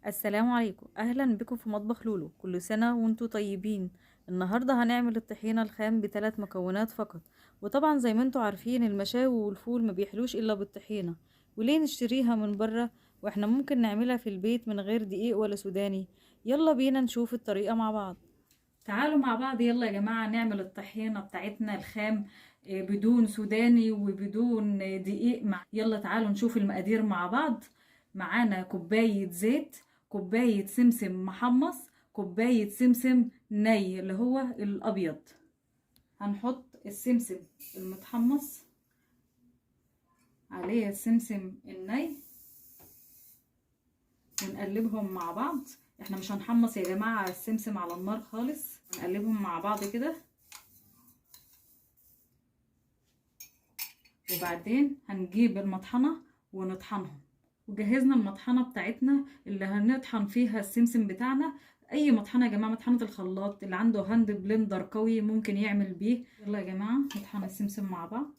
السلام عليكم، اهلا بكم في مطبخ لولو. كل سنة وانتم طيبين. النهاردة هنعمل الطحينة الخام بثلاث مكونات فقط. وطبعا زي ما انتم عارفين المشاوي والفول ما بيحلوش الا بالطحينة، وليه نشتريها من بره واحنا ممكن نعملها في البيت من غير دقيق ولا سوداني؟ يلا بينا نشوف الطريقة مع بعض. تعالوا مع بعض يلا يا جماعة نعمل الطحينة بتاعتنا الخام، بدون سوداني وبدون دقيق. يلا تعالوا نشوف المقادير مع بعض. معانا كوباية زيت، كوباية سمسم محمص، كوباية سمسم ني اللي هو الأبيض. هنحط السمسم المتحمص عليه السمسم الني ونقلبهم مع بعض. احنا مش هنحمص يا جماعة السمسم على النار خالص، هنقلبهم مع بعض كده. وبعدين هنجيب المطحنة ونطحنهم. وجهزنا المطحنة بتاعتنا اللي هنطحن فيها السمسم بتاعنا. اي مطحنة يا جماعة، مطحنة الخلاط اللي عنده هاند بلندر قوي ممكن يعمل بيه. يلا يا جماعة نطحن السمسم مع بعض.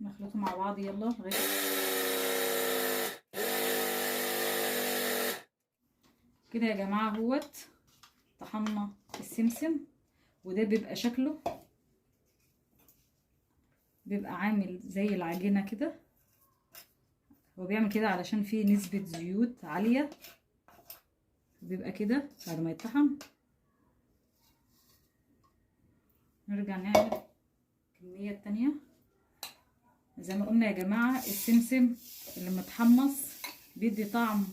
نخلطه مع بعض يلا لغاية كده يا جماعة. اهوت طحنا السمسم، وده بيبقى شكله بيبقى عامل زي العجينة كده. هو بيعمل كده علشان فيه نسبة زيوت عالية، بيبقى كده بعد ما يتطحن. نرجع نعمل الكمية التانية. زي ما قلنا يا جماعة السمسم اللي متحمص بيدي طعم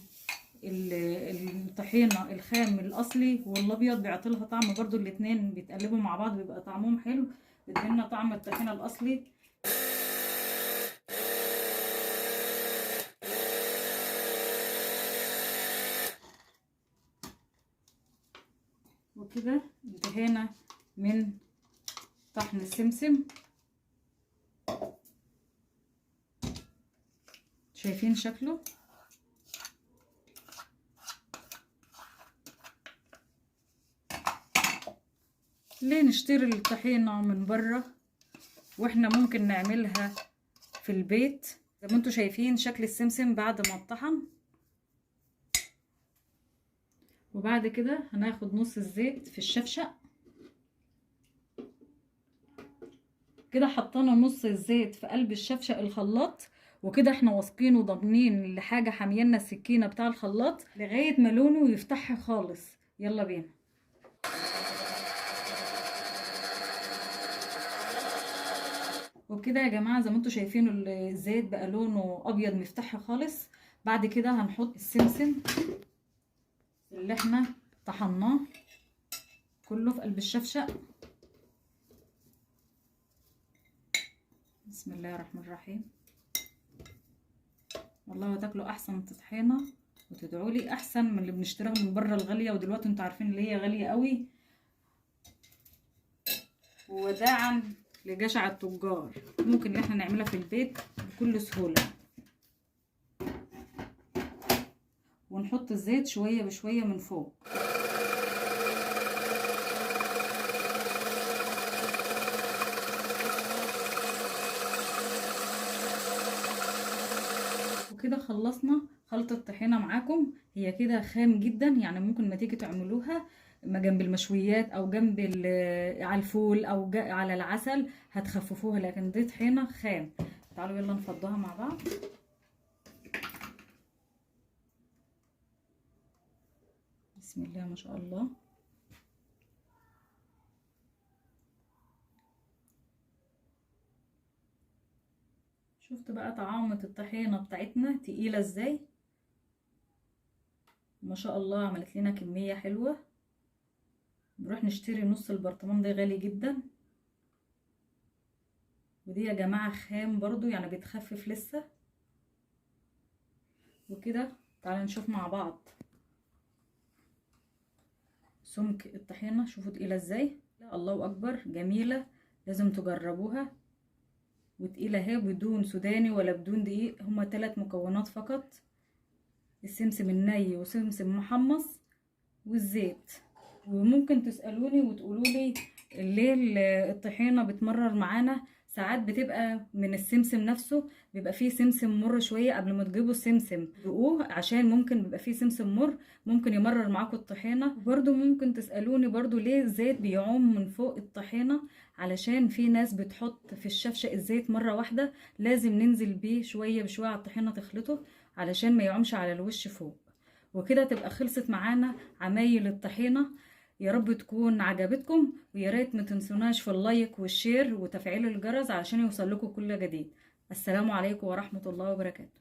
الطحينة الخام الأصلي، والأبيض بيعطيلها طعم برضو. الاتنين بيتقلبوا مع بعض بيبقى طعمهم حلو، بيدينا طعم الطحينة الأصلي. وكده انتهينا من طحن السمسم. شايفين شكله؟ ليه نشتري الطحينة من بره واحنا ممكن نعملها في البيت؟ زي ما انتوا شايفين شكل السمسم بعد ما اتطحن. وبعد كده هناخد نص الزيت في الشفشق كده. حطينا نص الزيت في قلب الشفشق الخلاط، وكده احنا واثقين وضامنين لحاجه حامينا السكينه بتاع الخلاط لغايه ما لونه يفتح خالص. يلا بينا. وبكده يا جماعه زي ما انتوا شايفين الزيت بقى لونه ابيض مفتح خالص. بعد كده هنحط السمسم اللي احنا طحناه كله في قلب الشفشق. بسم الله الرحمن الرحيم. والله هتاكلوا احسن طحينه وتدعوا لي احسن من اللي بنشتريها من بره الغاليه. ودلوقتي انتوا عارفين اللي هي غاليه قوي. وداعا لجشع التجار، ممكن ان احنا نعملها في البيت بكل سهوله. ونحط الزيت شويه بشويه من فوق. وكده خلصنا خلطة الطحينة معاكم. هي كده خام جدا، يعني ممكن ما تيجي تعملوها ما جنب المشويات او جنب على الفول او على العسل هتخففوها، لكن دي طحينة خام. تعالوا يلا نفضها مع بعض. بسم الله ما شاء الله. شفت بقى طعامة الطحينة بتاعتنا تقيلة ازاي؟ ما شاء الله عملت لنا كمية حلوة. نروح نشتري نص البرطمان ده غالي جدا، ودي يا جماعة خام برضو يعني بتخفف لسه. وكده تعالوا نشوف مع بعض سمك الطحينة. شوفوا تقيلة ازاي، الله اكبر، جميلة، لازم تجربوها. وتقيلة اهي بدون سوداني ولا بدون دقيق، هما 3 مكونات فقط: السمسم الني وسمسم محمص والزيت. وممكن تسألوني وتقولوا لي ليه الطحينة بتمرر معانا ساعات بتبقى من السمسم نفسه، بيبقى فيه سمسم مر شوية. قبل ما تجيبوا السمسم دوقوه، عشان ممكن بيبقى فيه سمسم مر، ممكن يمرر معاكم الطحينة. برضو ممكن تسألوني برضو ليه الزيت بيعوم من فوق الطحينة، علشان في ناس بتحط في الشفشق الزيت مرة واحدة، لازم ننزل بيه شوية بشوية على الطحينة تخلطه علشان ما يعومش على الوش فوق. وكده تبقى خلصت معانا عمايل الطحينة. يا رب تكون عجبتكم، ويا ريت ما تنسوناش في اللايك والشير وتفعيل الجرس علشان يوصل لكم كل جديد. السلام عليكم ورحمة الله وبركاته.